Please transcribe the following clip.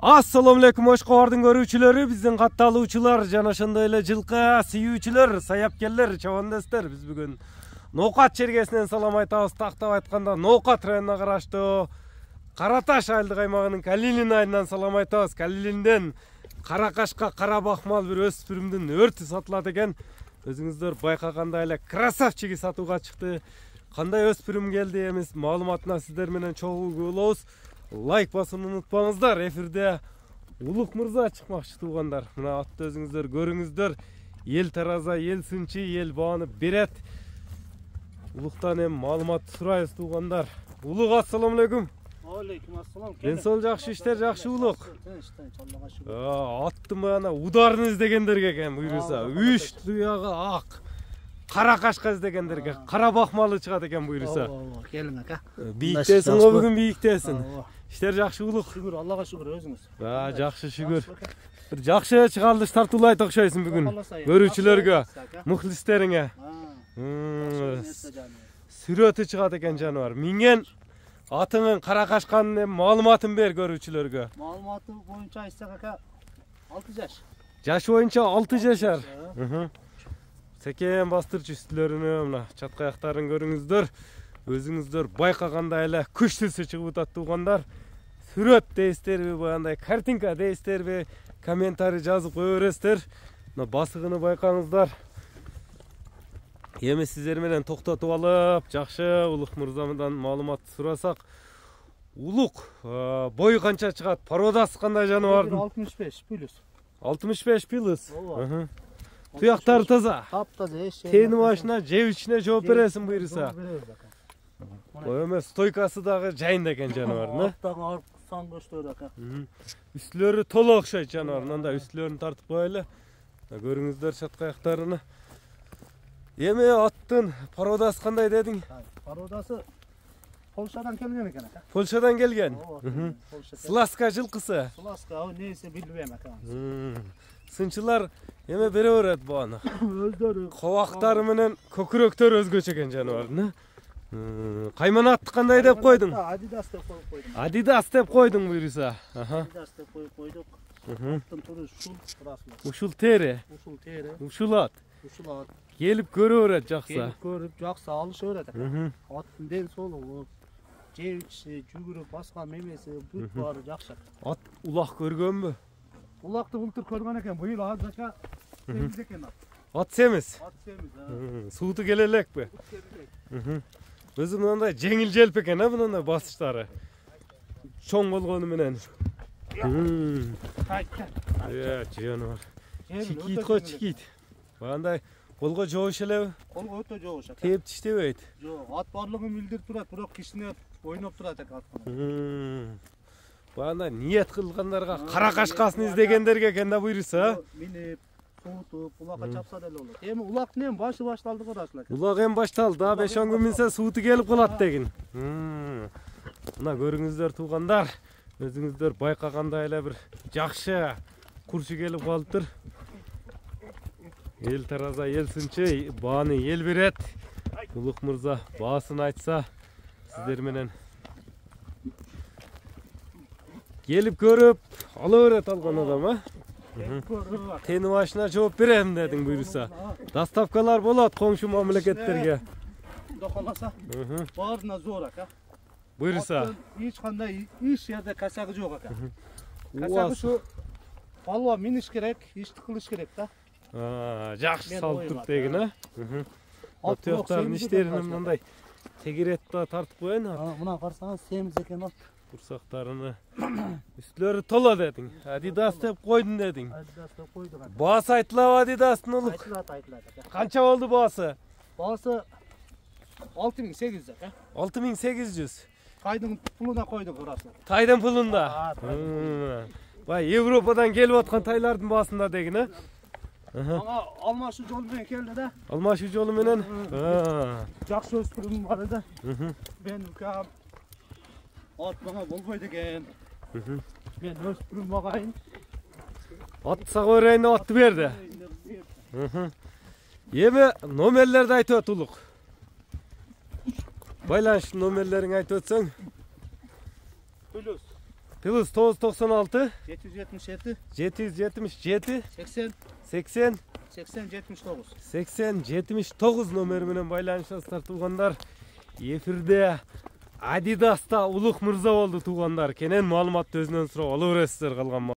Assalamu alaikum Oşqo'rdың көрүүчүлөрү, биздин катталуучулар жана ошондой эле жылкы сүйүүчүлөр, саяпкерлер, чабандастар. Биз бүгүн Ноокат чергесинен салам айтабыз. Тактап айтканда Ноокат районуна караштуу Караташ айылдык аймагынын Калилин айылынан салам айтабыз. Калилинден Каракашка карабахмал бир өспүрүмдүн өртү сатылат экен. Өзүңүздөр байкагандай эле красавчиги сатууга чыкты. Кандай өспүрүм келди эмес маалыматына сиздер менен чогуу болобуз. Лайк басууну унутпаңыздар. Эфирде Улук мырза чыкмакчы туугандар. Мына атты өзүңүздөр көрүңүздөр. Эл тараза, эл сынчы, эл бааны берет. Улуктан эми маалымат сурайбыз туугандар. Улук, ассаламу алейкум. Алейкум ассалам. Ден сол жакшы, иштер жакшы Улук. Аттын баяна ударын издегендерге экен буйруса. Үч туягы ак. Каракашка издегендерге карабахмалы чыгат экен буйруса. Келиң ака. Бийиктесиң го бүгүн, бийиктесиң. Иштер жакшы Улук. Шүгүр, Аллага шүгүр өзүңүз. Жакшы шүгүр. Бир жакшы чыгарылыш тартуулайт окшойсуң бүгүн. Көрүүчүлөргө, мухлистериңе. Сүрөтү чыгат экен жаныбар. Миңен атыңын Каракашканын маалыматын бер көрүүчүлөргө. Маалыматы боюнча айтсак ака 6 жаш. Жаш боюнча 6 жашар. Секен бастырчы үстүлөрүнө мына чатка аяктарын көрүңүздөр. Өзүңүздөр байкагандай эле күчтүүсү чыгып атат туугандар. Сүрөт дейстерби, баягындай картинка дейстерби, комментарий жазып кое бересиздер. Мына басыгыны байкаңыздар. Эми сиздер менен токтотуп алып, жакшы Улук мырзамдан маалымат сурасак. Улук, бою канча чыгат? Породасы кандай жаныбардын? 65 плюс. 65 плюс. Туяктары таза. Таптаза, эш. Тени башына, жеп ичине жооп бересиң буйруса. Эме стойкасы дагы жайында экен жаныбардын, Аттагы арксан көчтөр ака. Үстүлөрү толо окшойт жаныбар. Мындай үстүлөрүн тартып коелу. Көрүңүздөр чатка аяктарыны. Эми аттын породасы кандай дедиң? Породасы Полшадан келген экен ака. Польшадан келген. Сласка жылкысы. Сласка, нейсе билбейм ака. Сынчылар эме бере берет буаны. Өздөрү Кобактары менен көкүрөктөр өзгөчө экен жаныбардын. Кайманатты кандай деп койдуң? Adidas деп коюп койдум. Adidas деп койдуң буйруса. Adidas деп коюп койдук. Аттын туру Ушул тери. Ушул тери. Ушулат. Ушулат. Келип көрө берет жакса. Келип көрүп жакса алыша берет ака. Аттын ден соолугу, жебичи, жүгүрүп баскан мемеси бүт баары жакшы. Ат улак көргөнбү? Улакты былтыр көргөн экен, быйыл азыркы семиз экен ат. Ат семиз. Ат семиз, Сууту келе элекпи? Өзү мындай жеңил желп экен, мындай басыштары. Чоң болгону менен. Жаныбар. Чикит го чикит. Багандай колго жоош элеби? Колго өтө жоош ака. Теп тиштебейт. Жок, ат барлыгын билдирип турат, бирок кичине ойноп турат экен ат. Багандай ниет кылгандарга Каракашкасын издегендерге экен да буйруса. Минип, суутуп, улакка чапса деле болот. Эми улактын эми башы башталды го расыл ака. Улак эми башталды, да 5-10 күн минсе сууту келип калат деген. Мына көрүңүздөр туугандар, өзүңүздөр байкагандай эле бир жакшы курчу келип калыптыр. Эл тараза, эл сынчы, бааны эл берет. Улук мырза баасын айтса, сиздер менен келип көрүп ала берет алган адам, Тени башына жооп берем дедиң буйруса. Доставкалар болот коңшу мамлекеттерге. Кудо каласа, баарына зор ака. Буйруса. Эч кандай иш жерде касагы жок ака. Касагы ушу балва миниш керек, ишти кылыш керек да. Жакшы салып туруп деген, Ат туяктардын иштерин мындай тегеретте тартып коеюн. Мына карасаңыз семиз экен ат. Курсактарыны үстүлөрү толо дедиң. Adidas деп койдун дедиң. Adidas деп койдук ака. Баасы айтылабы Adidastын Улук? Айтылат ака. Канча болду баасы? Баасы 6800 ака. 6800. Тайдын пулуна койдук урасы. Тайдын пулунда. Бай Европадан келип аткан тайлардын баасында деген, Ага, алмашы жол менен келди да. Алмашы жолу менен. Жакшы өспүрүм бар эди. Мен укам ат мага болбойт экен. Мен өспүрүм агайын. Ат сага берейин, атты берди. Эми номерлерди айтып өт Улук. Байланыш номерлериңи айтып өтсөң. Плюс 996 777 777 80 80 80 79. 80 79 номер менен байланышасыздар туугандар. Эфирде Адидаста Улук Мырза болду туугандар. Кенен маалыматты өзүнөн сурап ала бересиздер калган